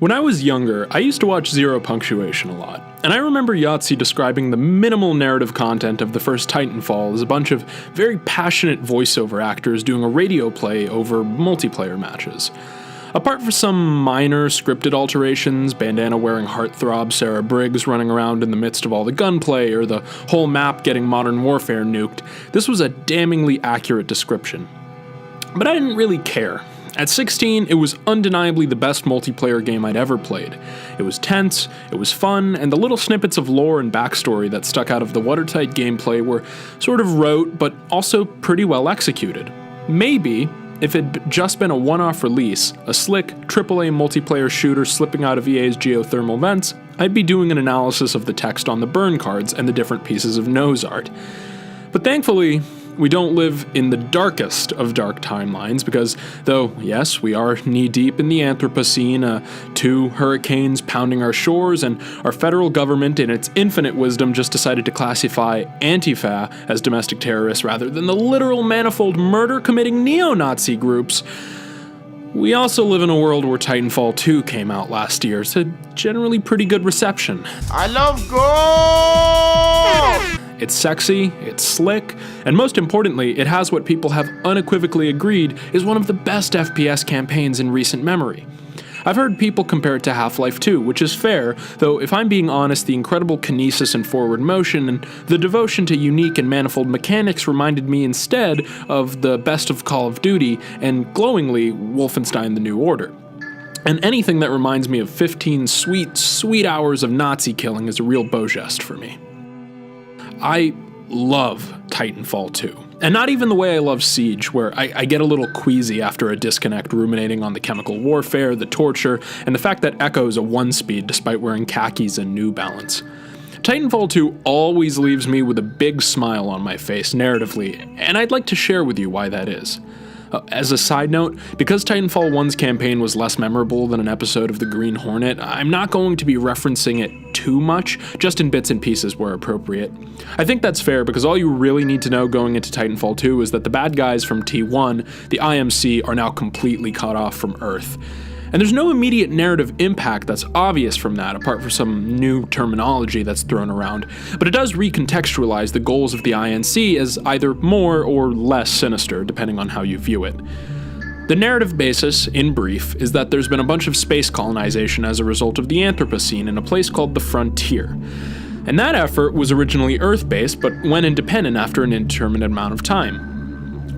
When I was younger, I used to watch Zero Punctuation a lot, and I remember Yahtzee describing the minimal narrative content of the first Titanfall as a bunch of very passionate voiceover actors doing a radio play over multiplayer matches. Apart from some minor scripted alterations, bandana-wearing heartthrob Sarah Briggs running around in the midst of all the gunplay, or the whole map getting Modern Warfare nuked, this was a damningly accurate description. But I didn't really care. At 16, it was undeniably the best multiplayer game I'd ever played. It was tense, it was fun, and the little snippets of lore and backstory that stuck out of the watertight gameplay were sort of rote, but also pretty well executed. Maybe, if it'd just been a one-off release, a slick, AAA multiplayer shooter slipping out of EA's geothermal vents, I'd be doing an analysis of the text on the burn cards and the different pieces of nose art. But thankfully, we don't live in the darkest of dark timelines because, though, yes, we are knee-deep in the Anthropocene, 2 hurricanes pounding our shores, and our federal government, in its infinite wisdom, just decided to classify Antifa as domestic terrorists rather than the literal manifold murder-committing neo-Nazi groups. We also live in a world where Titanfall 2 came out last year, to generally pretty good reception. I love gold! It's sexy, it's slick, and most importantly, it has what people have unequivocally agreed is one of the best FPS campaigns in recent memory. I've heard people compare it to Half-Life 2, which is fair, though if I'm being honest, the incredible kinesis and forward motion and the devotion to unique and manifold mechanics reminded me instead of the best of Call of Duty and, glowingly, Wolfenstein: The New Order. And anything that reminds me of 15 sweet hours of Nazi killing is a real beau geste for me. I love Titanfall 2. And not even the way I love Siege, where I get a little queasy after a disconnect ruminating on the chemical warfare, the torture, and the fact that Echo's a 1-speed despite wearing khakis and New Balance. Titanfall 2 always leaves me with a big smile on my face narratively, and I'd like to share with you why that is. As a side note, because Titanfall 1's campaign was less memorable than an episode of the Green Hornet, I'm not going to be referencing it too much, just in bits and pieces where appropriate. I think that's fair because all you really need to know going into Titanfall 2 is that the bad guys from T1, the IMC, are now completely cut off from Earth. And there's no immediate narrative impact that's obvious from that, apart from some new terminology that's thrown around, but it does recontextualize the goals of the INC as either more or less sinister, depending on how you view it. The narrative basis, in brief, is that there's been a bunch of space colonization as a result of the Anthropocene in a place called the Frontier. And that effort was originally Earth-based, but went independent after an indeterminate amount of time.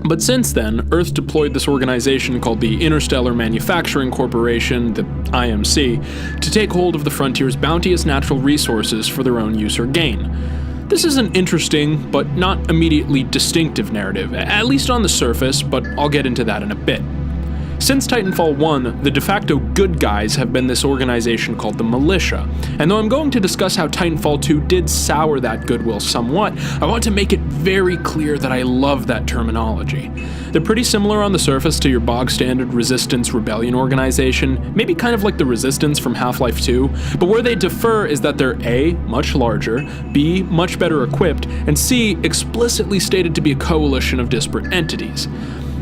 But since then, Earth deployed this organization called the Interstellar Manufacturing Corporation, the IMC, to take hold of the Frontier's bounteous natural resources for their own use or gain. This is an interesting, but not immediately distinctive narrative, at least on the surface, but I'll get into that in a bit. Since Titanfall 1, the de facto good guys have been this organization called the Militia, and though I'm going to discuss how Titanfall 2 did sour that goodwill somewhat, I want to make it very clear that I love that terminology. They're pretty similar on the surface to your bog-standard Resistance Rebellion organization, maybe kind of like the Resistance from Half-Life 2, but where they differ is that they're A, much larger, B, much better equipped, and C, explicitly stated to be a coalition of disparate entities.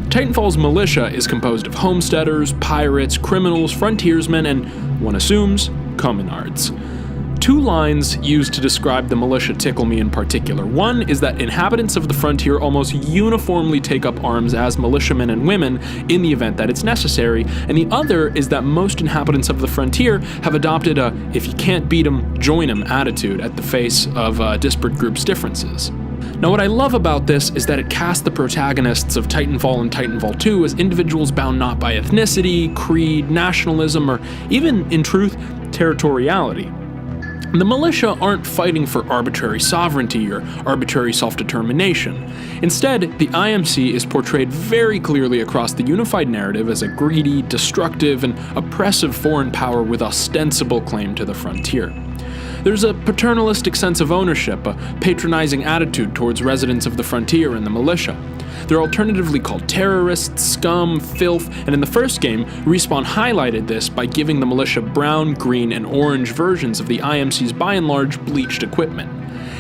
Titanfall's militia is composed of homesteaders, pirates, criminals, frontiersmen, and, one assumes, communards. 2 lines used to describe the militia tickle me in particular. One is that inhabitants of the frontier almost uniformly take up arms as militiamen and women in the event that it's necessary, and the other is that most inhabitants of the frontier have adopted a if you can't beat 'em, join 'em attitude at the face of disparate groups' differences. Now what I love about this is that it casts the protagonists of Titanfall and Titanfall 2 as individuals bound not by ethnicity, creed, nationalism, or even, in truth, territoriality. The militia aren't fighting for arbitrary sovereignty or arbitrary self-determination. Instead, the IMC is portrayed very clearly across the unified narrative as a greedy, destructive, and oppressive foreign power with ostensible claim to the frontier. There's a paternalistic sense of ownership, a patronizing attitude towards residents of the frontier and the militia. They're alternatively called terrorists, scum, filth, and in the first game, Respawn highlighted this by giving the militia brown, green, and orange versions of the IMC's by and large bleached equipment.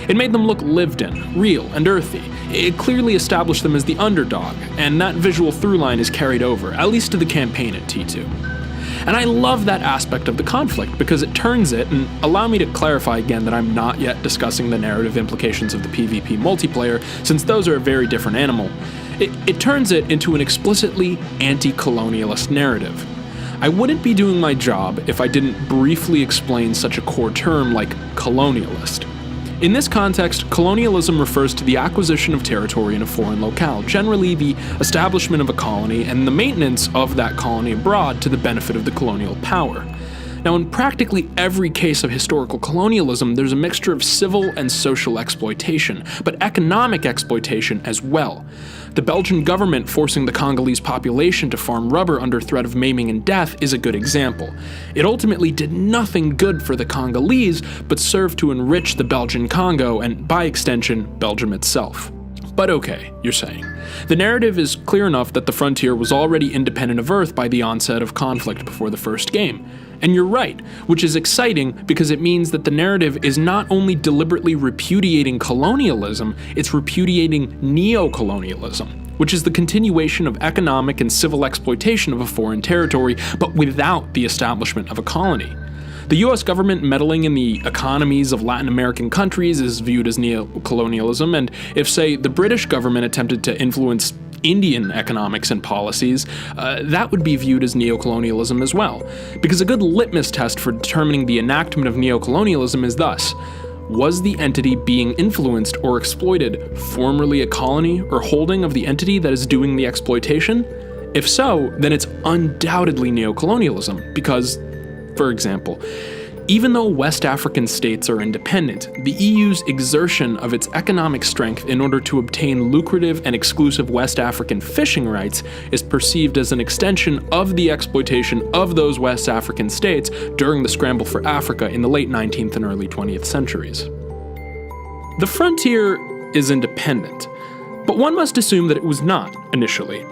It made them look lived in, real, and earthy. It clearly established them as the underdog, and that visual through line is carried over, at least to the campaign at T2. And I love that aspect of the conflict because it turns it, and allow me to clarify again that I'm not yet discussing the narrative implications of the PvP multiplayer, since those are a very different animal. It turns it into an explicitly anti-colonialist narrative. I wouldn't be doing my job if I didn't briefly explain such a core term like colonialist. In this context, colonialism refers to the acquisition of territory in a foreign locale, generally the establishment of a colony and the maintenance of that colony abroad to the benefit of the colonial power. Now, in practically every case of historical colonialism, there's a mixture of civil and social exploitation, but economic exploitation as well. The Belgian government forcing the Congolese population to farm rubber under threat of maiming and death is a good example. It ultimately did nothing good for the Congolese, but served to enrich the Belgian Congo and, by extension, Belgium itself. But okay, you're saying. The narrative is clear enough that the frontier was already independent of Earth by the onset of conflict before the first game. And you're right, which is exciting because it means that the narrative is not only deliberately repudiating colonialism, it's repudiating neo-colonialism, which is the continuation of economic and civil exploitation of a foreign territory, but without the establishment of a colony. The US government meddling in the economies of Latin American countries is viewed as neo-colonialism, and if, say, the British government attempted to influence Indian economics and policies, that would be viewed as neocolonialism as well. Because a good litmus test for determining the enactment of neocolonialism is thus: was the entity being influenced or exploited formerly a colony or holding of the entity that is doing the exploitation? If so, then it's undoubtedly neocolonialism, because, for example, even though West African states are independent, the EU's exertion of its economic strength in order to obtain lucrative and exclusive West African fishing rights is perceived as an extension of the exploitation of those West African states during the scramble for Africa in the late 19th and early 20th centuries. The frontier is independent, but one must assume that it was not initially.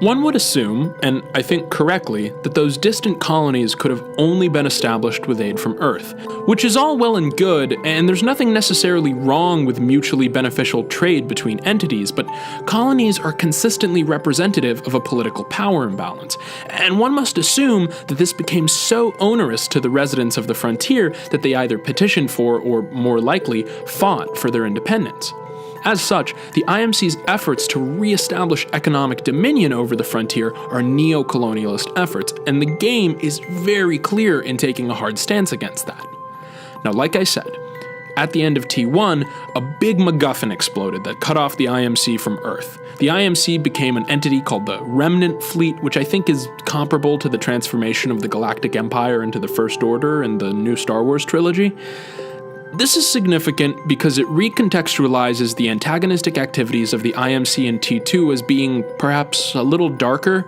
One would assume, and I think correctly, that those distant colonies could have only been established with aid from Earth, which is all well and good, and there's nothing necessarily wrong with mutually beneficial trade between entities, but colonies are consistently representative of a political power imbalance, and one must assume that this became so onerous to the residents of the frontier that they either petitioned for, or more likely, fought for their independence. As such, the IMC's efforts to re-establish economic dominion over the frontier are neo-colonialist efforts, and the game is very clear in taking a hard stance against that. Now, like I said, at the end of T1, a big MacGuffin exploded that cut off the IMC from Earth. The IMC became an entity called the Remnant Fleet, which I think is comparable to the transformation of the Galactic Empire into the First Order in the new Star Wars trilogy. This is significant because it recontextualizes the antagonistic activities of the IMC and T2 as being perhaps a little darker.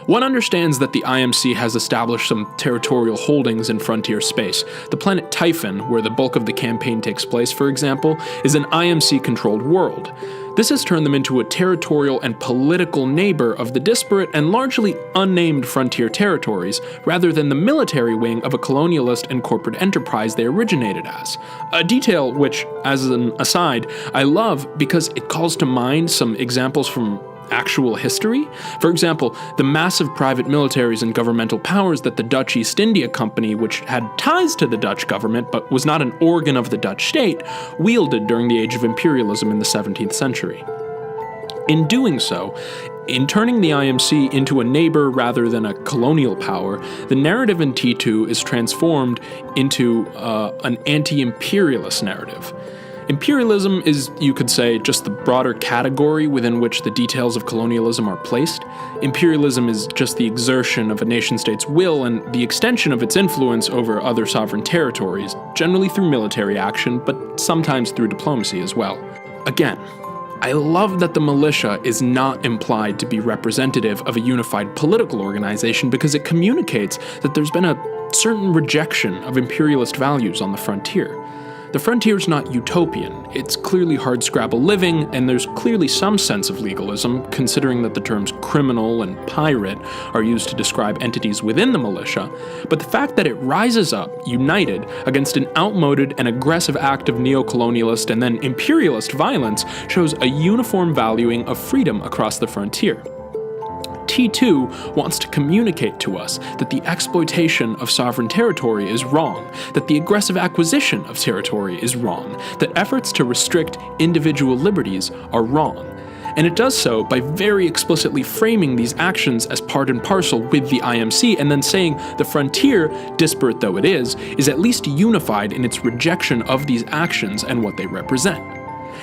One understands that the IMC has established some territorial holdings in frontier space. The planet Typhon, where the bulk of the campaign takes place, for example, is an IMC-controlled world. This has turned them into a territorial and political neighbor of the disparate and largely unnamed frontier territories, rather than the military wing of a colonialist and corporate enterprise they originated as. A detail which, as an aside, I love because it calls to mind some examples from actual history. For example, the massive private militaries and governmental powers that the Dutch East India Company, which had ties to the Dutch government but was not an organ of the Dutch state, wielded during the age of imperialism in the 17th century. In doing so, in turning the IMC into a neighbor rather than a colonial power, the narrative in T2 is transformed into an anti-imperialist narrative. Imperialism is, you could say, just the broader category within which the details of colonialism are placed. Imperialism is just the exertion of a nation-state's will and the extension of its influence over other sovereign territories, generally through military action, but sometimes through diplomacy as well. Again, I love that the militia is not implied to be representative of a unified political organization because it communicates that there's been a certain rejection of imperialist values on the frontier. The frontier's not utopian, it's clearly hardscrabble living, and there's clearly some sense of legalism, considering that the terms criminal and pirate are used to describe entities within the militia, but the fact that it rises up, united, against an outmoded and aggressive act of neo-colonialist and then imperialist violence shows a uniform valuing of freedom across the frontier. T2 wants to communicate to us that the exploitation of sovereign territory is wrong, that the aggressive acquisition of territory is wrong, that efforts to restrict individual liberties are wrong. And it does so by very explicitly framing these actions as part and parcel with the IMC, and then saying the frontier, disparate though it is at least unified in its rejection of these actions and what they represent.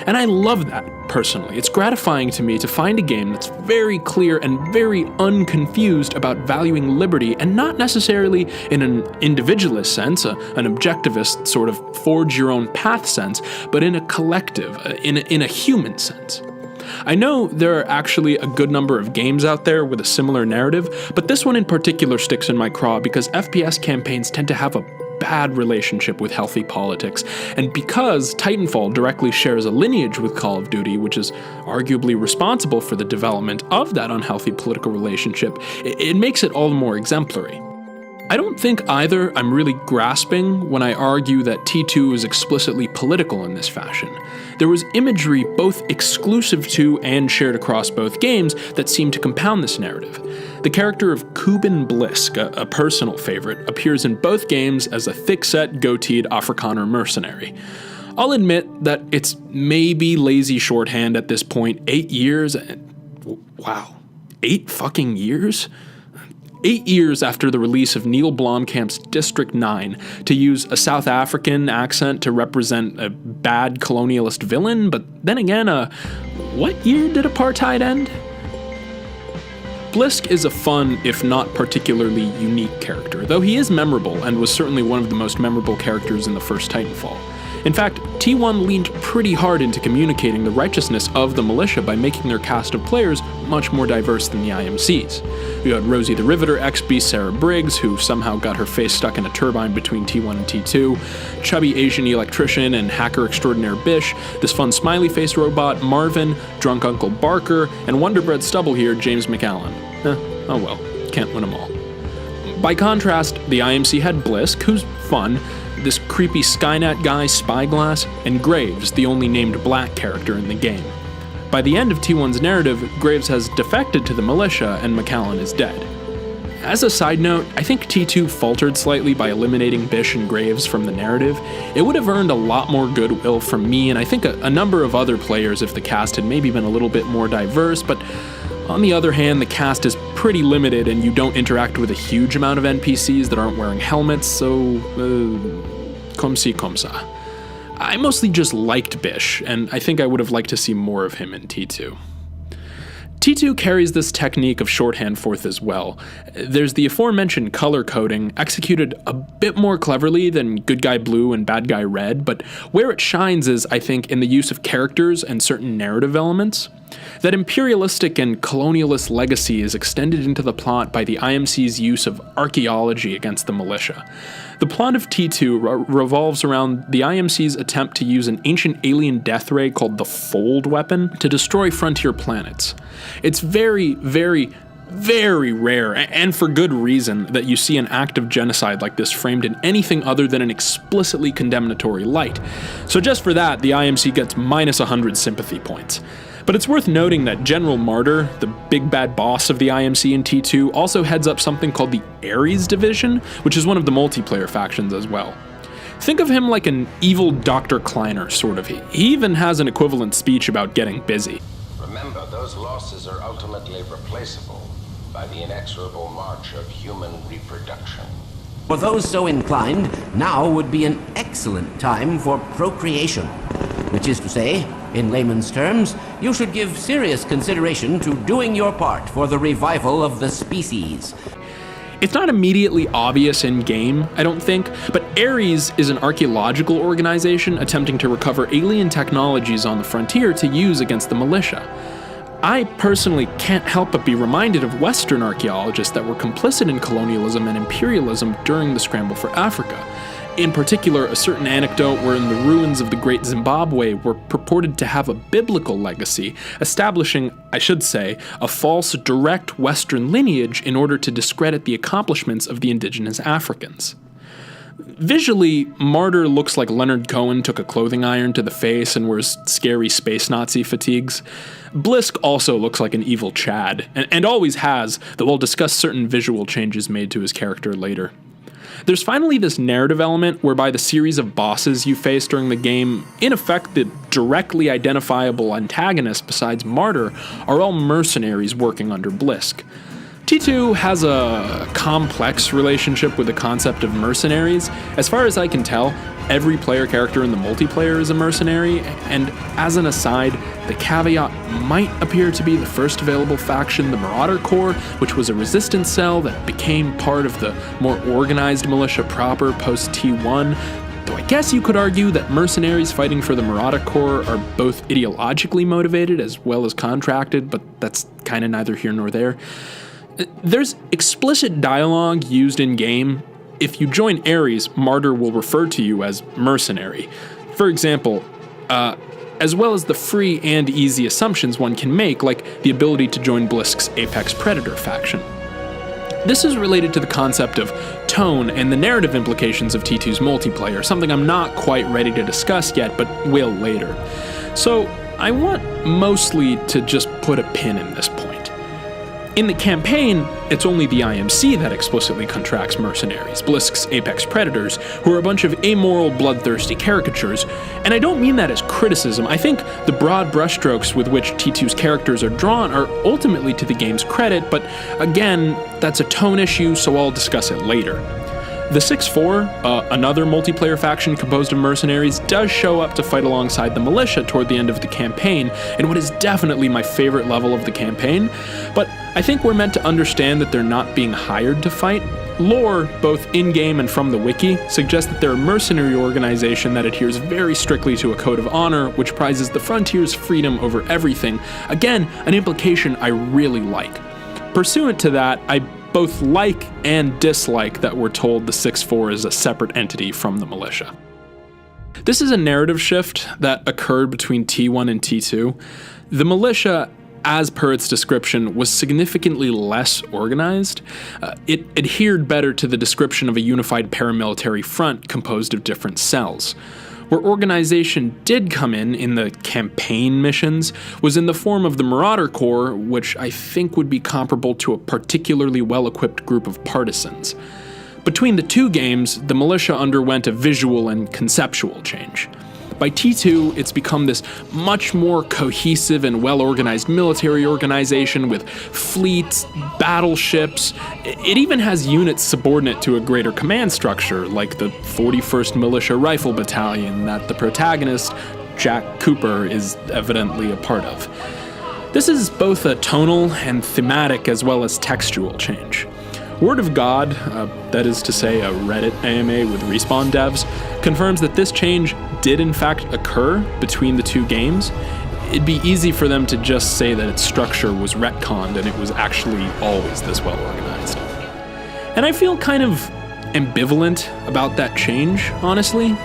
And I love that, personally. It's gratifying to me to find a game that's very clear and very unconfused about valuing liberty, and not necessarily in an individualist sense, an objectivist sort of forge your own path sense, but in a collective, in a human sense. I know there are actually a good number of games out there with a similar narrative, but this one in particular sticks in my craw because FPS campaigns tend to have a bad relationship with healthy politics, and because Titanfall directly shares a lineage with Call of Duty, which is arguably responsible for the development of that unhealthy political relationship, it makes it all the more exemplary. I don't think either I'm really grasping when I argue that T2 is explicitly political in this fashion. There was imagery both exclusive to and shared across both games that seemed to compound this narrative. The character of Kuban Blisk, a personal favorite, appears in both games as a thick-set, goateed Afrikaner mercenary. I'll admit that it's maybe lazy shorthand at this point. 8 years? Wow. 8 fucking years? 8 years after the release of Neil Blomkamp's District 9 to use a South African accent to represent a bad colonialist villain, but then again, what year did apartheid end? Blisk is a fun, if not particularly unique character, though he is memorable and was certainly one of the most memorable characters in the first Titanfall. In fact, T1 leaned pretty hard into communicating the righteousness of the militia by making their cast of players much more diverse than the IMC's. We had Rosie the Riveter ex-Beast Sarah Briggs, who somehow got her face stuck in a turbine between T1 and T2, chubby Asian electrician and hacker extraordinaire Bish, this fun smiley face robot Marvin, drunk Uncle Barker, and Wonderbread stubble here James McAllen. Oh well, can't win them all. By contrast, the IMC had Blisk, who's fun, this creepy Skynet guy Spyglass, and Graves, the only named black character in the game. By the end of T1's narrative, Graves has defected to the militia and McAllen is dead. As a side note, I think T2 faltered slightly by eliminating Bish and Graves from the narrative. It would have earned a lot more goodwill from me and I think a number of other players if the cast had maybe been a little bit more diverse, but on the other hand, the cast is pretty limited and you don't interact with a huge amount of NPCs that aren't wearing helmets, so comme ci, comme ça. I mostly just liked Bish, and I think I would have liked to see more of him in T2. T2 carries this technique of shorthand forth as well. There's the aforementioned color coding, executed a bit more cleverly than Good Guy Blue and Bad Guy Red, but where it shines is, I think, in the use of characters and certain narrative elements. That imperialistic and colonialist legacy is extended into the plot by the IMC's use of archaeology against the militia. The plot of T2 revolves around the IMC's attempt to use an ancient alien death ray called the Fold weapon to destroy frontier planets. It's very, very, very rare, and for good reason, that you see an act of genocide like this framed in anything other than an explicitly condemnatory light. So just for that, the IMC gets minus 100 sympathy points. But it's worth noting that General Martyr, the big bad boss of the IMC in T2, also heads up something called the Ares Division, which is one of the multiplayer factions as well. Think of him like an evil Dr. Kleiner, sort of. He even has an equivalent speech about getting busy. Remember, those losses are ultimately replaceable by the inexorable march of human reproduction. For those so inclined, now would be an excellent time for procreation. Which is to say, in layman's terms, you should give serious consideration to doing your part for the revival of the species. It's not immediately obvious in-game, I don't think, but Ares is an archaeological organization attempting to recover alien technologies on the frontier to use against the militia. I personally can't help but be reminded of Western archaeologists that were complicit in colonialism and imperialism during the scramble for Africa. In particular, a certain anecdote wherein the ruins of the Great Zimbabwe were purported to have a biblical legacy, establishing, I should say, a false direct Western lineage in order to discredit the accomplishments of the indigenous Africans. Visually, Martyr looks like Leonard Cohen took a clothing iron to the face and wears scary space Nazi fatigues. Blisk also looks like an evil Chad, and always has, though we'll discuss certain visual changes made to his character later. There's finally this narrative element whereby the series of bosses you face during the game, in effect the directly identifiable antagonists besides Martyr, are all mercenaries working under Blisk. T2 has a complex relationship with the concept of mercenaries. As far as I can tell, every player character in the multiplayer is a mercenary, and as an aside, the caveat might appear to be the first available faction, the Marauder Corps, which was a resistance cell that became part of the more organized militia proper post-T1, though I guess you could argue that mercenaries fighting for the Marauder Corps are both ideologically motivated as well as contracted, but that's kinda neither here nor there. There's explicit dialogue used in-game. If you join Ares, Martyr will refer to you as mercenary. For example, as well as the free and easy assumptions one can make, like the ability to join Blisk's Apex Predator faction. This is related to the concept of tone and the narrative implications of T2's multiplayer, something I'm not quite ready to discuss yet, but will later. So I want mostly to just put a pin in this point. In the campaign, it's only the IMC that explicitly contracts mercenaries, Blisk's Apex Predators, who are a bunch of amoral, bloodthirsty caricatures, and I don't mean that as criticism. I think the broad brushstrokes with which T2's characters are drawn are ultimately to the game's credit, but again, that's a tone issue, so I'll discuss it later. The 6-4, another multiplayer faction composed of mercenaries, does show up to fight alongside the militia toward the end of the campaign, in what is definitely my favorite level of the campaign, but I think we're meant to understand that they're not being hired to fight. Lore, both in-game and from the wiki, suggests that they're a mercenary organization that adheres very strictly to a code of honor, which prizes the frontier's freedom over everything. Again, an implication I really like. Pursuant to that, I both like and dislike that we're told the 6-4 is a separate entity from the militia. This is a narrative shift that occurred between T1 and T2. The militia, as per its description, was significantly less organized. It adhered better to the description of a unified paramilitary front composed of different cells. Where organization did come in the campaign missions, was in the form of the Marauder Corps, which I think would be comparable to a particularly well-equipped group of partisans. Between the two games, the militia underwent a visual and conceptual change. By T2, it's become this much more cohesive and well-organized military organization with fleets, battleships. It even has units subordinate to a greater command structure, like the 41st Militia Rifle Battalion that the protagonist, Jack Cooper, is evidently a part of. This is both a tonal and thematic as well as textual change. Word of God, that is to say a Reddit AMA with Respawn devs, confirms that this change did in fact occur between the two games. It'd be easy for them to just say that its structure was retconned and it was actually always this well organized. And I feel kind of ambivalent about that change, honestly.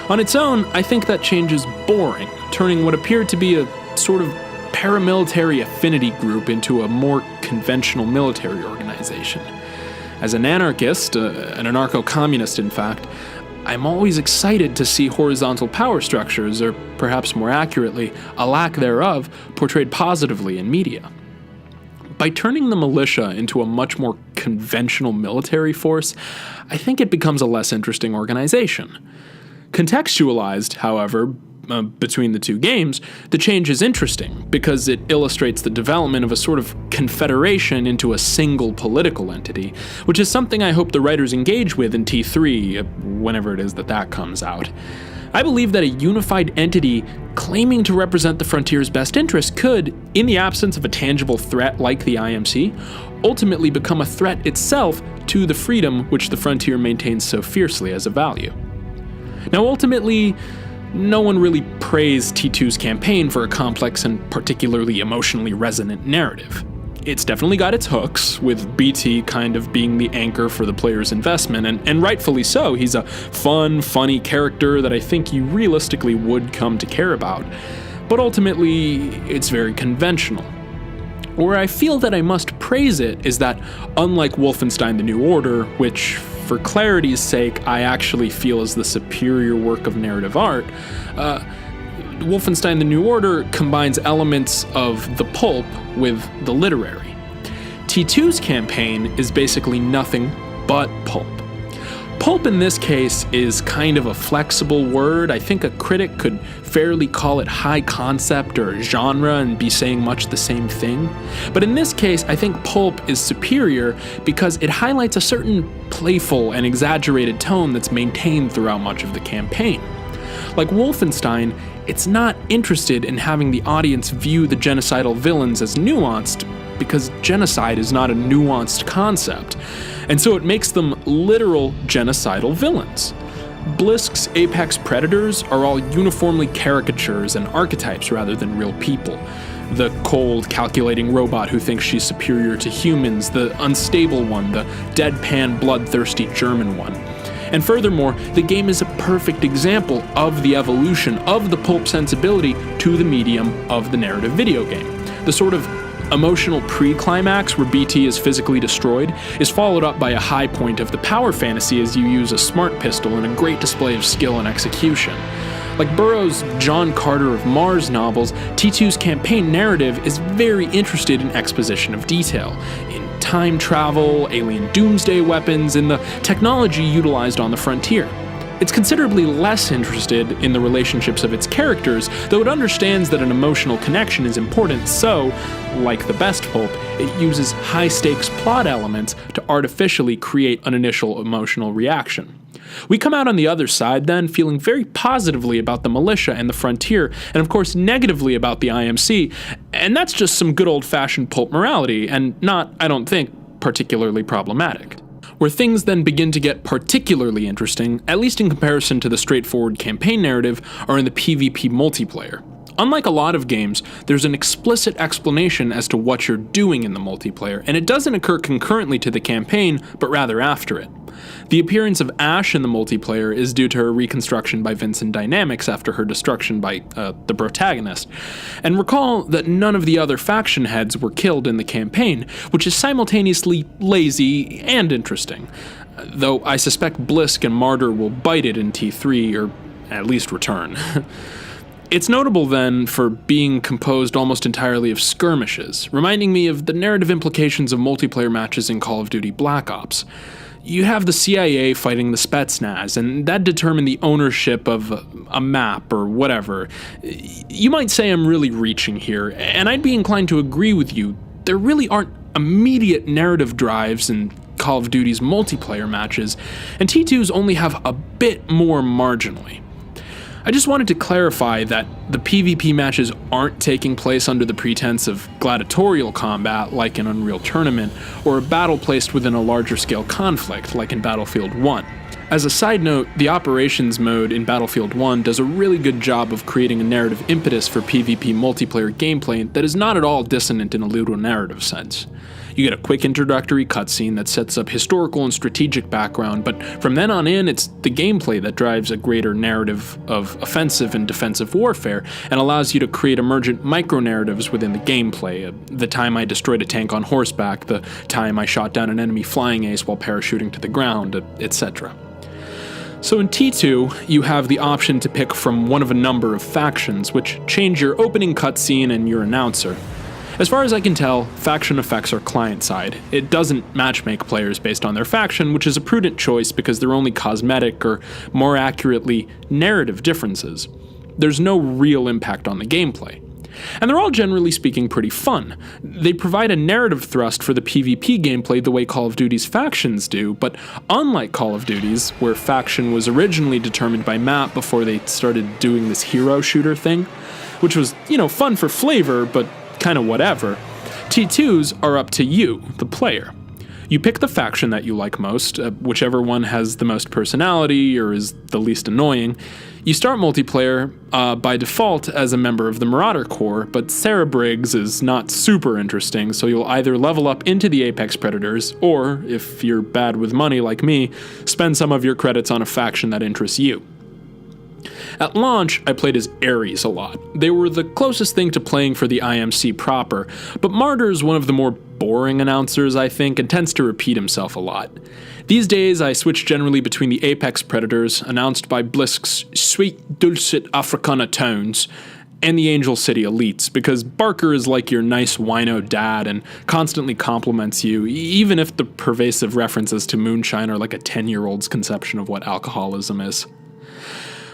On its own, I think that change is boring, turning what appeared to be a sort of paramilitary affinity group into a more conventional military organization. As an anarchist, an anarcho-communist in fact, I'm always excited to see horizontal power structures, or perhaps more accurately, a lack thereof, portrayed positively in media. By turning the militia into a much more conventional military force, I think it becomes a less interesting organization. Contextualized, however, between the two games, the change is interesting because it illustrates the development of a sort of confederation into a single political entity, which is something I hope the writers engage with in T3, whenever it is that comes out. I believe that a unified entity claiming to represent the Frontier's best interest could, in the absence of a tangible threat like the IMC, ultimately become a threat itself to the freedom which the Frontier maintains so fiercely as a value. Now ultimately, no one really praised T2's campaign for a complex and particularly emotionally resonant narrative. It's definitely got its hooks, with BT kind of being the anchor for the player's investment, and rightfully so. He's a fun, funny character that I think you realistically would come to care about. But ultimately, it's very conventional. Where I feel that I must praise it is that, unlike Wolfenstein: The New Order, which for clarity's sake, I actually feel is the superior work of narrative art, Wolfenstein: The New Order combines elements of the pulp with the literary. T2's campaign is basically nothing but pulp. Pulp in this case is kind of a flexible word. I think a critic could fairly call it high concept or genre and be saying much the same thing. But in this case, I think pulp is superior because it highlights a certain playful and exaggerated tone that's maintained throughout much of the campaign. Like Wolfenstein, it's not interested in having the audience view the genocidal villains as nuanced, because genocide is not a nuanced concept, and so it makes them literal genocidal villains. Blisk's apex predators are all uniformly caricatures and archetypes rather than real people. The cold, calculating robot who thinks she's superior to humans, the unstable one, the deadpan, bloodthirsty German one. And furthermore, the game is a perfect example of the evolution of the pulp sensibility to the medium of the narrative video game. The sort of emotional pre-climax where BT is physically destroyed is followed up by a high point of the power fantasy as you use a smart pistol and a great display of skill and execution. Like Burroughs' John Carter of Mars novels, T2's campaign narrative is very interested in exposition of detail, in time travel, alien doomsday weapons, and the technology utilized on the frontier. It's considerably less interested in the relationships of its characters, though it understands that an emotional connection is important, so, like the best pulp, it uses high-stakes plot elements to artificially create an initial emotional reaction. We come out on the other side then feeling very positively about the militia and the frontier, and of course negatively about the IMC, and that's just some good old-fashioned pulp morality, and not, I don't think, particularly problematic. Where things then begin to get particularly interesting, at least in comparison to the straightforward campaign narrative, are in the PvP multiplayer. Unlike a lot of games, there's an explicit explanation as to what you're doing in the multiplayer, and it doesn't occur concurrently to the campaign, but rather after it. The appearance of Ash in the multiplayer is due to her reconstruction by Vincent Dynamics after her destruction by the protagonist. And recall that none of the other faction heads were killed in the campaign, which is simultaneously lazy and interesting. Though I suspect Blisk and Martyr will bite it in T3, or at least return. It's notable then for being composed almost entirely of skirmishes, reminding me of the narrative implications of multiplayer matches in Call of Duty Black Ops. You have the CIA fighting the Spetsnaz, and that determined the ownership of a map or whatever. You might say I'm really reaching here, and I'd be inclined to agree with you. There really aren't immediate narrative drives in Call of Duty's multiplayer matches, and T2s only have a bit more marginally. I just wanted to clarify that the PvP matches aren't taking place under the pretense of gladiatorial combat like in Unreal Tournament, or a battle placed within a larger scale conflict like in Battlefield 1. As a side note, the operations mode in Battlefield 1 does a really good job of creating a narrative impetus for PvP multiplayer gameplay that is not at all dissonant in a ludonarrative sense. You get a quick introductory cutscene that sets up historical and strategic background, but from then on in, it's the gameplay that drives a greater narrative of offensive and defensive warfare, and allows you to create emergent micro-narratives within the gameplay. The time I destroyed a tank on horseback, the time I shot down an enemy flying ace while parachuting to the ground, etc. So in T2, you have the option to pick from one of a number of factions, which change your opening cutscene and your announcer. As far as I can tell, faction effects are client-side. It doesn't matchmake players based on their faction, which is a prudent choice because they're only cosmetic or, more accurately, narrative differences. There's no real impact on the gameplay. And they're all generally speaking pretty fun. They provide a narrative thrust for the PvP gameplay the way Call of Duty's factions do, but unlike Call of Duty's, where faction was originally determined by map before they started doing this hero shooter thing, which was, fun for flavor, but kind of whatever, T2s are up to you, the player. You pick the faction that you like most, whichever one has the most personality or is the least annoying. You start multiplayer by default as a member of the Marauder Corps, but Sarah Briggs is not super interesting, so you'll either level up into the Apex Predators, or, if you're bad with money like me, spend some of your credits on a faction that interests you. At launch, I played as Ares a lot. They were the closest thing to playing for the IMC proper, but Martyr is one of the more boring announcers, I think, and tends to repeat himself a lot. These days, I switch generally between the Apex Predators, announced by Blisk's sweet, dulcet Africana tones, and the Angel City Elites, because Barker is like your nice wino dad and constantly compliments you, even if the pervasive references to moonshine are like a 10-year-old's conception of what alcoholism is.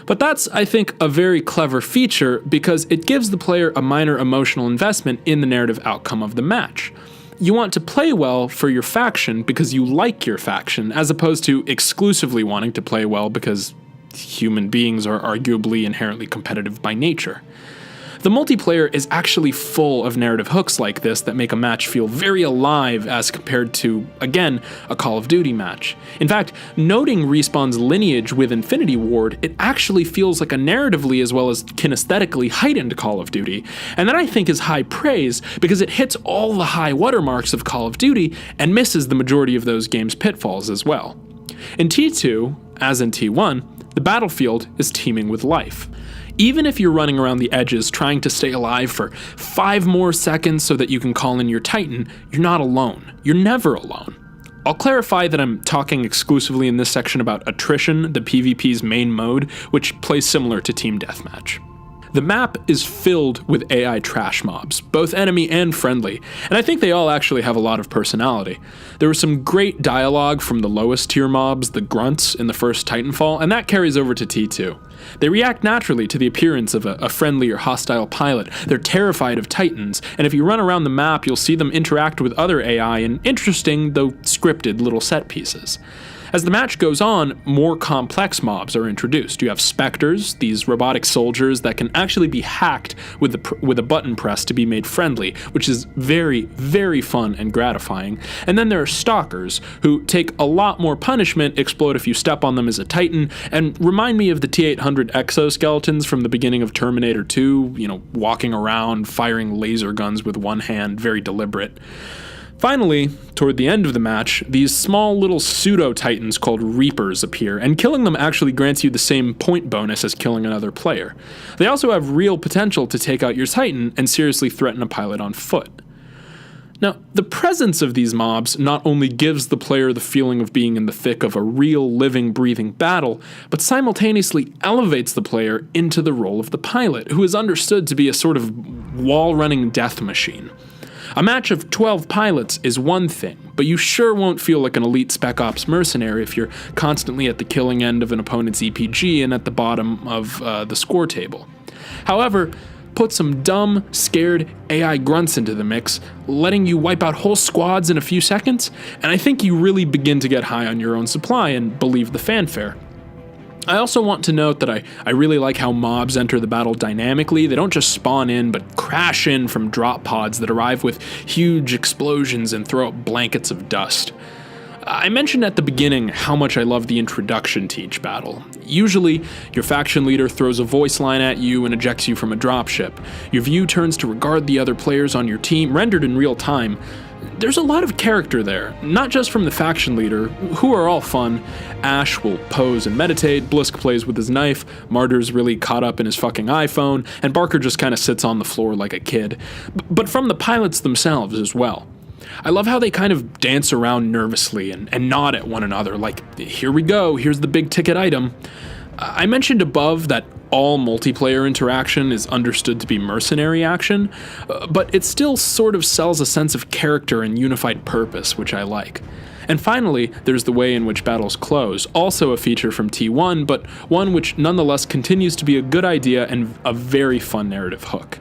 But that's, I think, a very clever feature because it gives the player a minor emotional investment in the narrative outcome of the match. You want to play well for your faction because you like your faction, as opposed to exclusively wanting to play well because human beings are arguably inherently competitive by nature. The multiplayer is actually full of narrative hooks like this that make a match feel very alive as compared to, again, a Call of Duty match. In fact, noting Respawn's lineage with Infinity Ward, it actually feels like a narratively as well as kinesthetically heightened Call of Duty, and that I think is high praise because it hits all the high watermarks of Call of Duty and misses the majority of those games' pitfalls as well. In T2, as in T1, the battlefield is teeming with life. Even if you're running around the edges trying to stay alive for 5 more seconds so that you can call in your Titan, you're not alone. You're never alone. I'll clarify that I'm talking exclusively in this section about attrition, the PvP's main mode, which plays similar to Team Deathmatch. The map is filled with AI trash mobs, both enemy and friendly, and I think they all actually have a lot of personality. There was some great dialogue from the lowest tier mobs, the grunts, in the first Titanfall, and that carries over to T2. They react naturally to the appearance of a friendly or hostile pilot. They're terrified of Titans, and if you run around the map, you'll see them interact with other AI in interesting, though scripted, little set pieces. As the match goes on, more complex mobs are introduced. You have Spectres, these robotic soldiers that can actually be hacked with a button press to be made friendly, which is very, very fun and gratifying. And then there are Stalkers, who take a lot more punishment, explode if you step on them as a Titan, and remind me of the T-800 exoskeletons from the beginning of Terminator 2, walking around, firing laser guns with one hand, very deliberate. Finally, toward the end of the match, these small little pseudo-titans called Reapers appear, and killing them actually grants you the same point bonus as killing another player. They also have real potential to take out your Titan and seriously threaten a pilot on foot. Now, the presence of these mobs not only gives the player the feeling of being in the thick of a real, living, breathing battle, but simultaneously elevates the player into the role of the pilot, who is understood to be a sort of wall-running death machine. A match of 12 pilots is one thing, but you sure won't feel like an elite Spec Ops mercenary if you're constantly at the killing end of an opponent's EPG and at the bottom of the score table. However, put some dumb, scared AI grunts into the mix, letting you wipe out whole squads in a few seconds, and I think you really begin to get high on your own supply and believe the fanfare. I also want to note that I really like how mobs enter the battle dynamically. They don't just spawn in, but crash in from drop pods that arrive with huge explosions and throw up blankets of dust. I mentioned at the beginning how much I love the introduction to each battle. Usually, your faction leader throws a voice line at you and ejects you from a dropship. Your view turns to regard the other players on your team, rendered in real time. There's a lot of character there, not just from the faction leader, who are all fun. Ash will pose and meditate, Blisk plays with his knife, Martyr's really caught up in his fucking iPhone, and Barker just kinda sits on the floor like a kid. But from the pilots themselves as well. I love how they kind of dance around nervously and nod at one another, like, here we go, here's the big ticket item. I mentioned above that all multiplayer interaction is understood to be mercenary action, but it still sort of sells a sense of character and unified purpose, which I like. And finally, there's the way in which battles close, also a feature from T1, but one which nonetheless continues to be a good idea and a very fun narrative hook.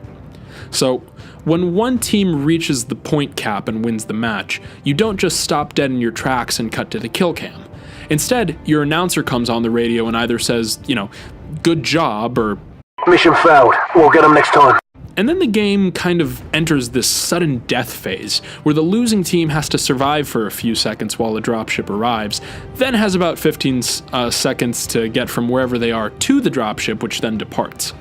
So, when one team reaches the point cap and wins the match, you don't just stop dead in your tracks and cut to the kill cam. Instead, your announcer comes on the radio and either says, good job, or mission failed, we'll get them next time. And then the game kind of enters this sudden death phase, where the losing team has to survive for a few seconds while the dropship arrives, then has about 15 seconds to get from wherever they are to the dropship, which then departs.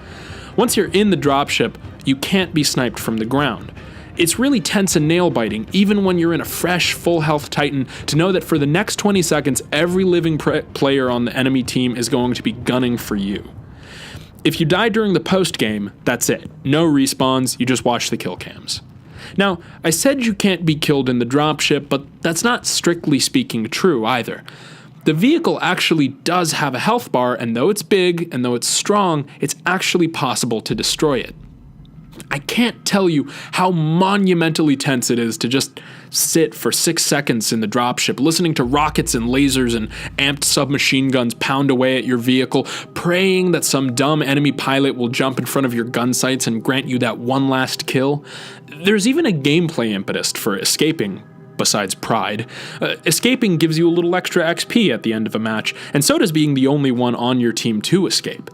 Once you're in the dropship, you can't be sniped from the ground. It's really tense and nail-biting, even when you're in a fresh, full-health Titan, to know that for the next 20 seconds, every living player on the enemy team is going to be gunning for you. If you die during the post-game, that's it. No respawns, you just watch the kill cams. Now, I said you can't be killed in the dropship, but that's not strictly speaking true either. The vehicle actually does have a health bar, and though it's big and though it's strong, it's actually possible to destroy it. I can't tell you how monumentally tense it is to just sit for 6 seconds in the dropship, listening to rockets and lasers and amped submachine guns pound away at your vehicle, praying that some dumb enemy pilot will jump in front of your gun sights and grant you that one last kill. There's even a gameplay impetus for escaping, besides pride. Escaping gives you a little extra XP at the end of a match, and so does being the only one on your team to escape.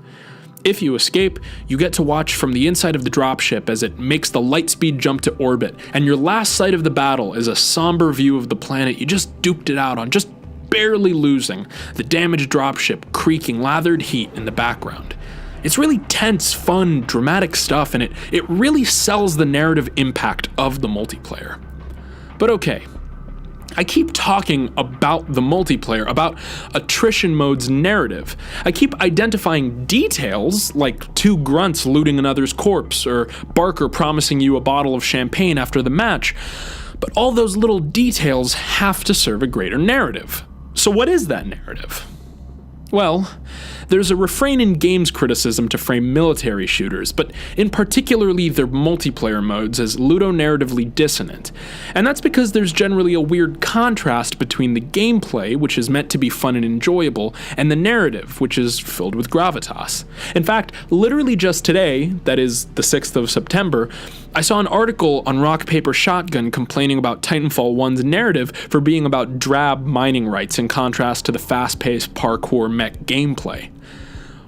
If you escape, you get to watch from the inside of the dropship as it makes the lightspeed jump to orbit, and your last sight of the battle is a somber view of the planet you just duked it out on, just barely losing, the damaged dropship creaking lathered heat in the background. It's really tense, fun, dramatic stuff, and it really sells the narrative impact of the multiplayer. But okay, I keep talking about the multiplayer, about attrition mode's narrative. I keep identifying details, like 2 grunts looting another's corpse, or Barker promising you a bottle of champagne after the match. But all those little details have to serve a greater narrative. So what is that narrative? Well, there's a refrain in games criticism to frame military shooters, but in particularly their multiplayer modes as ludonarratively dissonant. And that's because there's generally a weird contrast between the gameplay, which is meant to be fun and enjoyable, and the narrative, which is filled with gravitas. In fact, literally just today, that is the 6th of September, I saw an article on Rock Paper Shotgun complaining about Titanfall 1's narrative for being about drab mining rights in contrast to the fast-paced parkour mech gameplay.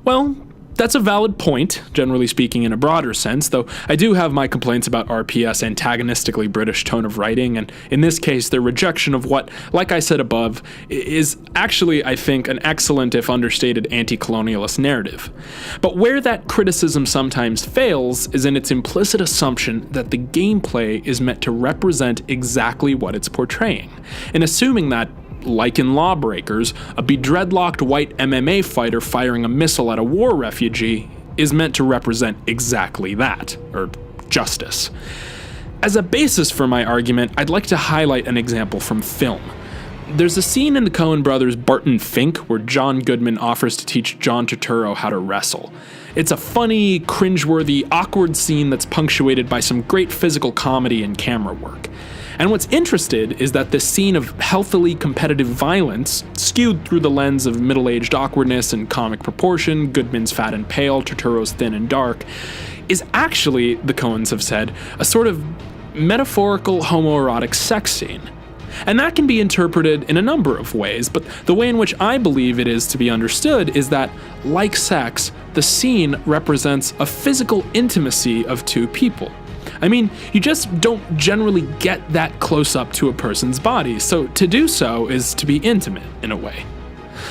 Well, that's a valid point, generally speaking in a broader sense, though I do have my complaints about RPS' antagonistically British tone of writing, and in this case their rejection of what, like I said above, is actually, I think, an excellent if understated anti-colonialist narrative. But where that criticism sometimes fails is in its implicit assumption that the gameplay is meant to represent exactly what it's portraying, and assuming that, like in Lawbreakers, a bedreadlocked white MMA fighter firing a missile at a war refugee is meant to represent exactly that, or justice. As a basis for my argument, I'd like to highlight an example from film. There's a scene in the Coen brothers' Barton Fink where John Goodman offers to teach John Turturro how to wrestle. It's a funny, cringeworthy, awkward scene that's punctuated by some great physical comedy and camera work. And what's interesting is that this scene of healthily competitive violence, skewed through the lens of middle-aged awkwardness and comic proportion, Goodman's fat and pale, Turturro's thin and dark, is actually, the Coens have said, a sort of metaphorical homoerotic sex scene. And that can be interpreted in a number of ways, but the way in which I believe it is to be understood is that, like sex, the scene represents a physical intimacy of 2 people. I mean, you just don't generally get that close up to a person's body, so to do so is to be intimate, in a way.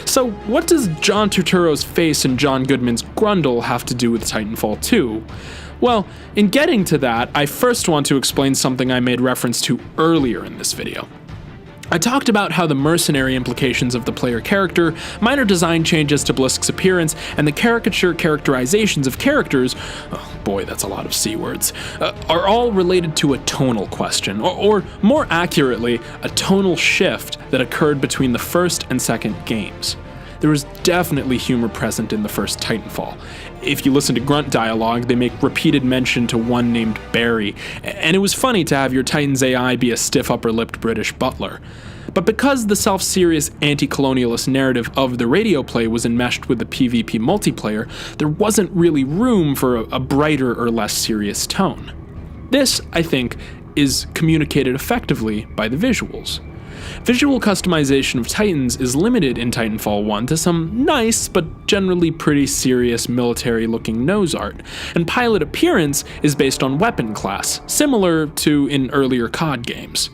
So what does John Turturro's face and John Goodman's grundle have to do with Titanfall 2? Well, in getting to that, I first want to explain something I made reference to earlier in this video. I talked about how the mercenary implications of the player character, minor design changes to Blisk's appearance, and the caricature characterizations of characters, oh boy, that's a lot of C words, are all related to a tonal question, or more accurately, a tonal shift that occurred between the first and second games. There was definitely humor present in the first Titanfall. If you listen to grunt dialogue, they make repeated mention to one named Barry, and it was funny to have your Titan's AI be a stiff upper-lipped British butler. But because the self-serious anti-colonialist narrative of the radio play was enmeshed with the PvP multiplayer, there wasn't really room for a brighter or less serious tone. This, I think, is communicated effectively by the visuals. Visual customization of Titans is limited in Titanfall 1 to some nice but generally pretty serious military-looking nose art, and pilot appearance is based on weapon class, similar to in earlier COD games.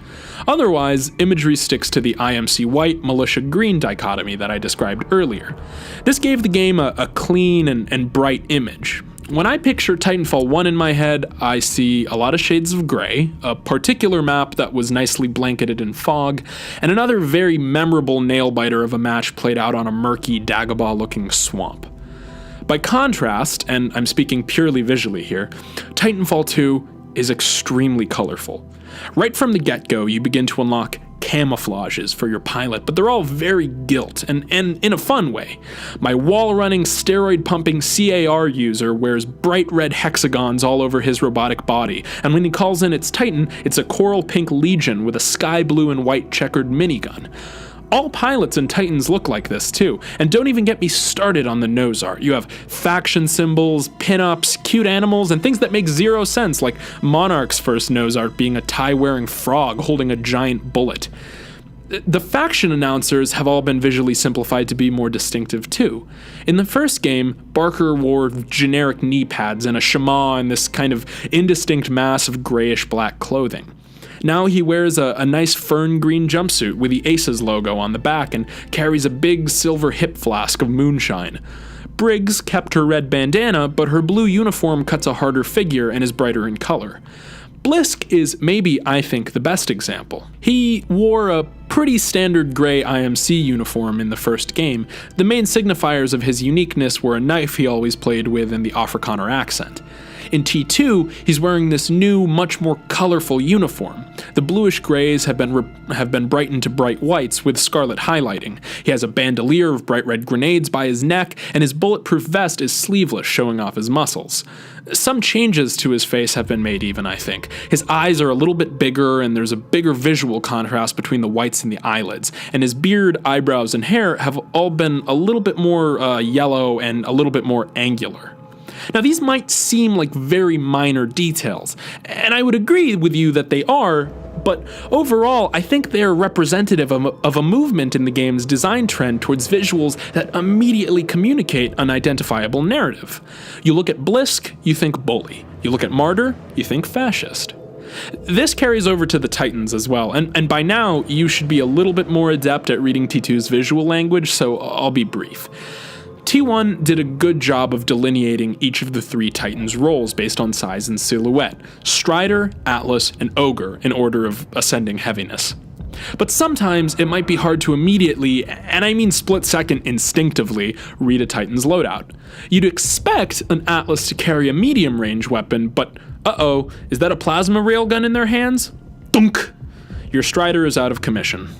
Otherwise, imagery sticks to the IMC white, militia green dichotomy that I described earlier. This gave the game a clean and bright image. When I picture Titanfall 1 in my head, I see a lot of shades of gray, a particular map that was nicely blanketed in fog, and another very memorable nail-biter of a match played out on a murky, Dagobah-looking swamp. By contrast, and I'm speaking purely visually here, Titanfall 2 is extremely colorful. Right from the get-go, you begin to unlock camouflages for your pilot, but they're all very gilt and in a fun way. My wall-running, steroid-pumping CAR user wears bright red hexagons all over his robotic body, and when he calls in its Titan, it's a coral pink Legion with a sky blue and white checkered minigun. All pilots and Titans look like this too, and don't even get me started on the nose art. You have faction symbols, pinups, cute animals, and things that make zero sense, like Monarch's first nose art being a tie-wearing frog holding a giant bullet. The faction announcers have all been visually simplified to be more distinctive too. In the first game, Barker wore generic knee pads and a chamois and this kind of indistinct mass of grayish-black clothing. Now he wears a nice fern green jumpsuit with the Aces logo on the back and carries a big silver hip flask of moonshine. Briggs kept her red bandana, but her blue uniform cuts a harder figure and is brighter in color. Blisk is maybe, I think, the best example. He wore a pretty standard gray IMC uniform in the first game. The main signifiers of his uniqueness were a knife he always played with and the Afrikaner accent. In T2, he's wearing this new, much more colorful uniform. The bluish grays have been brightened to bright whites with scarlet highlighting. He has a bandolier of bright red grenades by his neck, and his bulletproof vest is sleeveless, showing off his muscles. Some changes to his face have been made even, I think. His eyes are a little bit bigger, and there's a bigger visual contrast between the whites and the eyelids, and his beard, eyebrows, and hair have all been a little bit more yellow and a little bit more angular. Now, these might seem like very minor details, and I would agree with you that they are, but overall, I think they are representative of a movement in the game's design trend towards visuals that immediately communicate an identifiable narrative. You look at Blisk, you think bully. You look at Martyr, you think fascist. This carries over to the Titans as well, and by now, you should be a little bit more adept at reading T2's visual language, so I'll be brief. T1 did a good job of delineating each of the three Titans' roles based on size and silhouette: Strider, Atlas, and Ogre in order of ascending heaviness. But sometimes it might be hard to immediately, and I mean split-second instinctively, read a Titan's loadout. You'd expect an Atlas to carry a medium-range weapon, but uh-oh, is that a plasma railgun in their hands? Dunk! Your Strider is out of commission.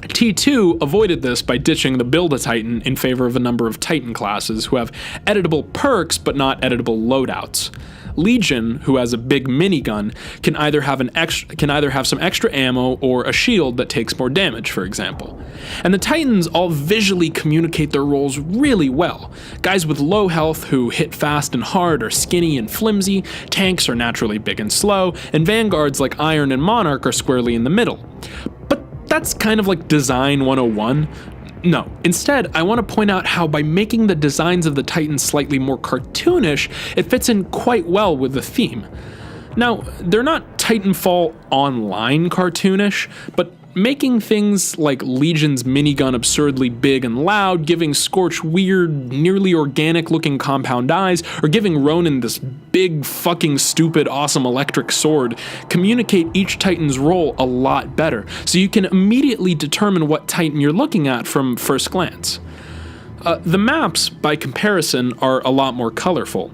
T2 avoided this by ditching the Build-A-Titan in favor of a number of Titan classes who have editable perks but not editable loadouts. Legion, who has a big minigun, can either have some extra ammo or a shield that takes more damage, for example. And the Titans all visually communicate their roles really well. Guys with low health who hit fast and hard are skinny and flimsy, tanks are naturally big and slow, and vanguards like Iron and Monarch are squarely in the middle. But that's kind of like Design 101. No, instead, I want to point out how by making the designs of the Titans slightly more cartoonish, it fits in quite well with the theme. Now, they're not Titanfall online cartoonish, but making things like Legion's minigun absurdly big and loud, giving Scorch weird, nearly organic-looking compound eyes, or giving Ronan this big, fucking stupid, awesome electric sword communicate each Titan's role a lot better, so you can immediately determine what Titan you're looking at from first glance. The maps, by comparison, are a lot more colorful.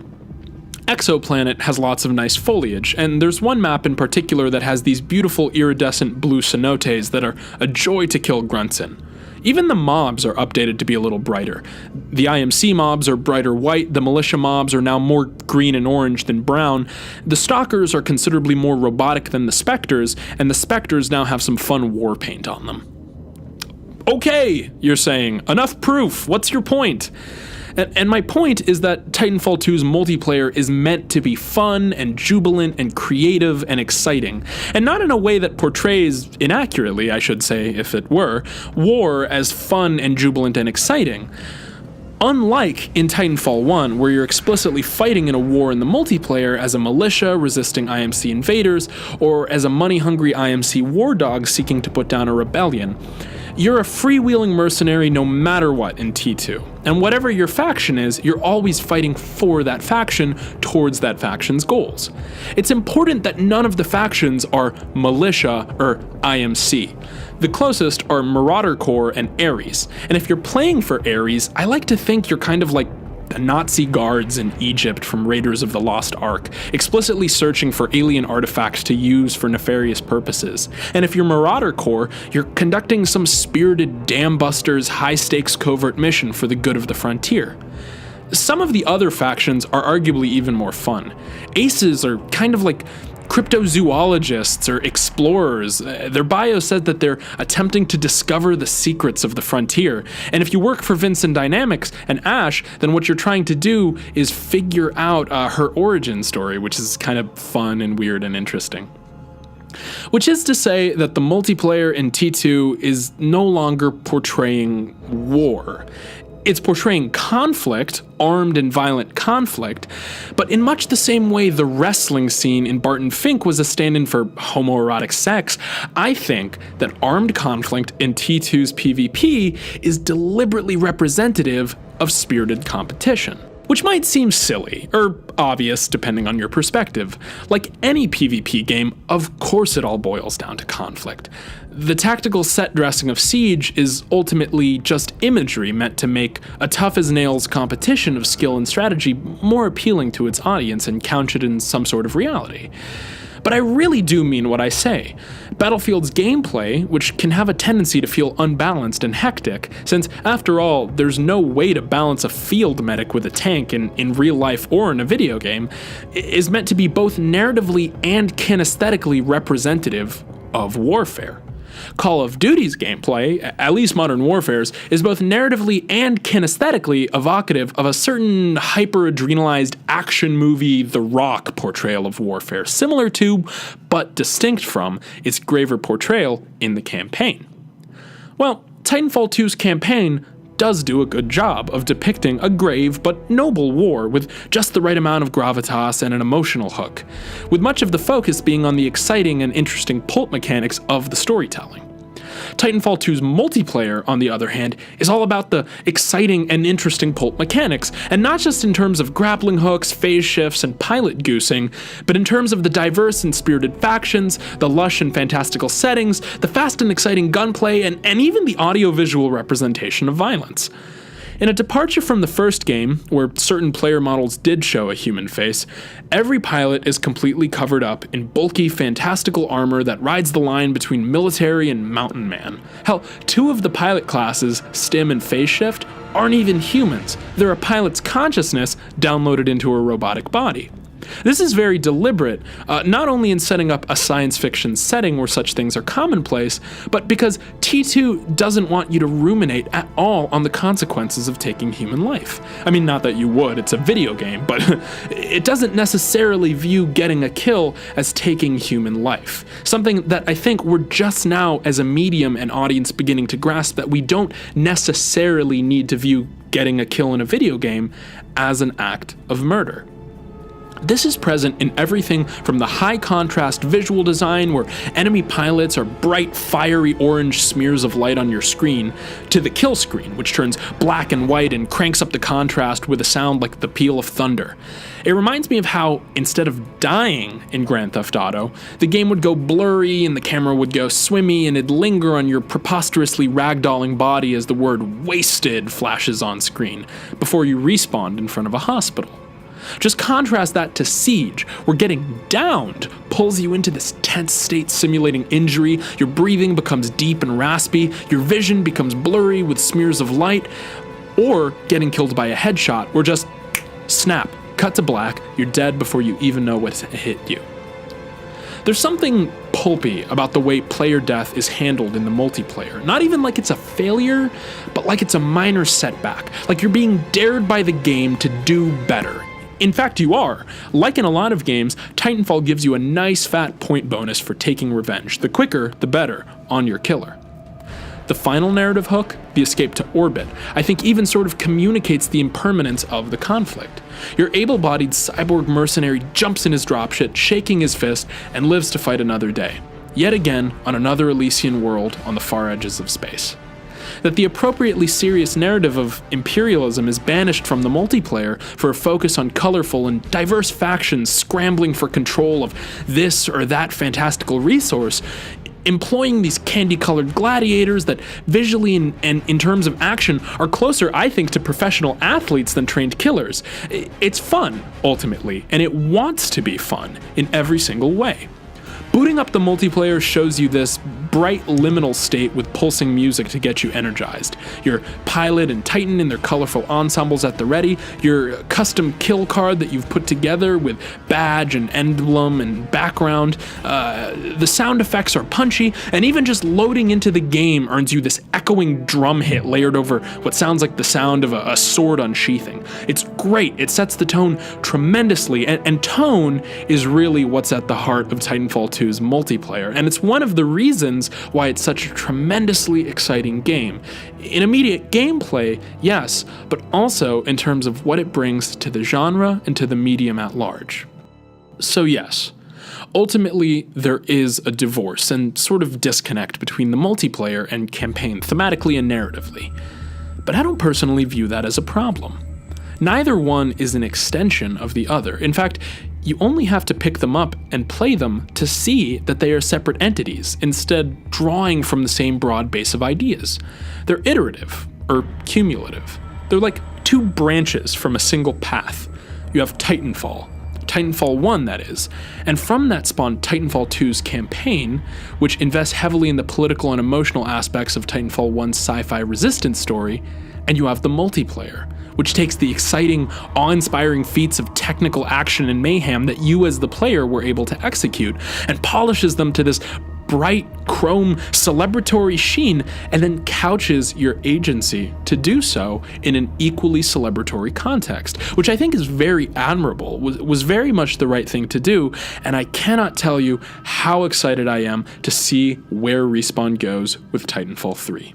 Exoplanet has lots of nice foliage, and there's one map in particular that has these beautiful iridescent blue cenotes that are a joy to kill grunts in. Even the mobs are updated to be a little brighter. The IMC mobs are brighter white, the militia mobs are now more green and orange than brown, the stalkers are considerably more robotic than the specters, and the specters now have some fun war paint on them. Okay, you're saying, enough proof, what's your point? And my point is that Titanfall 2's multiplayer is meant to be fun and jubilant and creative and exciting, and not in a way that portrays, inaccurately I should say if it were, war as fun and jubilant and exciting. Unlike in Titanfall 1, where you're explicitly fighting in a war in the multiplayer as a militia resisting IMC invaders, or as a money-hungry IMC war dog seeking to put down a rebellion. You're a freewheeling mercenary no matter what in T2, and whatever your faction is, you're always fighting for that faction towards that faction's goals. It's important that none of the factions are militia or IMC. The closest are Marauder Corps and Ares, and if you're playing for Ares, I like to think you're kind of like the Nazi guards in Egypt from Raiders of the Lost Ark, explicitly searching for alien artifacts to use for nefarious purposes. And if you're Marauder Corps, you're conducting some spirited dam busters high-stakes covert mission for the good of the frontier. Some of the other factions are arguably even more fun. Aces are kind of like cryptozoologists or explorers. Their bio said that they're attempting to discover the secrets of the frontier. And if you work for Vincent Dynamics and Ash, then what you're trying to do is figure out her origin story, which is kind of fun and weird and interesting. Which is to say that the multiplayer in T2 is no longer portraying war. It's portraying conflict, armed and violent conflict, but in much the same way the wrestling scene in Barton Fink was a stand-in for homoerotic sex, I think that armed conflict in T2's PvP is deliberately representative of spirited competition. Which might seem silly, or obvious depending on your perspective. Like any PvP game, of course it all boils down to conflict. The tactical set dressing of Siege is ultimately just imagery meant to make a tough-as-nails competition of skill and strategy more appealing to its audience and couch it in some sort of reality. But I really do mean what I say. Battlefield's gameplay, which can have a tendency to feel unbalanced and hectic, since after all, there's no way to balance a field medic with a tank in real life or in a video game, is meant to be both narratively and kinesthetically representative of warfare. Call of Duty's gameplay, at least Modern Warfare's, is both narratively and kinesthetically evocative of a certain hyper-adrenalized action movie The Rock portrayal of warfare, similar to, but distinct from, its graver portrayal in the campaign. Well, Titanfall 2's campaign does do a good job of depicting a grave but noble war with just the right amount of gravitas and an emotional hook, with much of the focus being on the exciting and interesting pulp mechanics of the storytelling. Titanfall 2's multiplayer, on the other hand, is all about the exciting and interesting pulp mechanics, and not just in terms of grappling hooks, phase shifts, and pilot goosing, but in terms of the diverse and spirited factions, the lush and fantastical settings, the fast and exciting gunplay, and even the audio-visual representation of violence. In a departure from the first game, where certain player models did show a human face, every pilot is completely covered up in bulky, fantastical armor that rides the line between military and mountain man. Hell, two of the pilot classes, Stim and Phase Shift, aren't even humans. They're a pilot's consciousness downloaded into a robotic body. This is very deliberate, not only in setting up a science fiction setting where such things are commonplace, but because T2 doesn't want you to ruminate at all on the consequences of taking human life. I mean, not that you would, it's a video game, but it doesn't necessarily view getting a kill as taking human life. Something that I think we're just now as a medium and audience beginning to grasp, that we don't necessarily need to view getting a kill in a video game as an act of murder. This is present in everything from the high contrast visual design where enemy pilots are bright fiery orange smears of light on your screen, to the kill screen, which turns black and white and cranks up the contrast with a sound like the peal of thunder. It reminds me of how, instead of dying in Grand Theft Auto, the game would go blurry and the camera would go swimmy and it'd linger on your preposterously ragdolling body as the word "wasted" flashes on screen, before you respawned in front of a hospital. Just contrast that to Siege, where getting downed pulls you into this tense state simulating injury, your breathing becomes deep and raspy, your vision becomes blurry with smears of light, or getting killed by a headshot, where just snap, cut to black, you're dead before you even know what hit you. There's something pulpy about the way player death is handled in the multiplayer. Not even like it's a failure, but like it's a minor setback, like you're being dared by the game to do better. In fact, you are. Like in a lot of games, Titanfall gives you a nice fat point bonus for taking revenge. The quicker, the better, on your killer. The final narrative hook, the escape to orbit, I think even sort of communicates the impermanence of the conflict. Your able-bodied cyborg mercenary jumps in his dropship, shaking his fist, and lives to fight another day. Yet again, on another Elysian world on the far edges of space. That the appropriately serious narrative of imperialism is banished from the multiplayer for a focus on colorful and diverse factions scrambling for control of this or that fantastical resource employing these candy-colored gladiators that visually and in terms of action are closer, I think, to professional athletes than trained killers. It's fun, ultimately, and it wants to be fun in every single way. Booting up the multiplayer shows you this bright liminal state with pulsing music to get you energized. Your pilot and Titan in their colorful ensembles at the ready, your custom kill card that you've put together with badge and emblem and background, the sound effects are punchy, and even just loading into the game earns you this echoing drum hit layered over what sounds like the sound of a sword unsheathing. It's great, it sets the tone tremendously, and tone is really what's at the heart of Titanfall 2's multiplayer, and it's one of the reasons why it's such a tremendously exciting game. In immediate gameplay, yes, but also in terms of what it brings to the genre and to the medium at large. So yes, ultimately there is a divorce and sort of disconnect between the multiplayer and campaign thematically and narratively, but I don't personally view that as a problem. Neither one is an extension of the other. In fact, you only have to pick them up and play them to see that they are separate entities, instead drawing from the same broad base of ideas. They're iterative, or cumulative. They're like two branches from a single path. You have Titanfall 1 that is, and from that spawned Titanfall 2's campaign, which invests heavily in the political and emotional aspects of Titanfall 1's sci-fi resistance story, and you have the multiplayer, which takes the exciting, awe-inspiring feats of technical action and mayhem that you as the player were able to execute, and polishes them to this bright, chrome, celebratory sheen, and then couches your agency to do so in an equally celebratory context, which I think is very admirable, was very much the right thing to do, and I cannot tell you how excited I am to see where Respawn goes with Titanfall 3.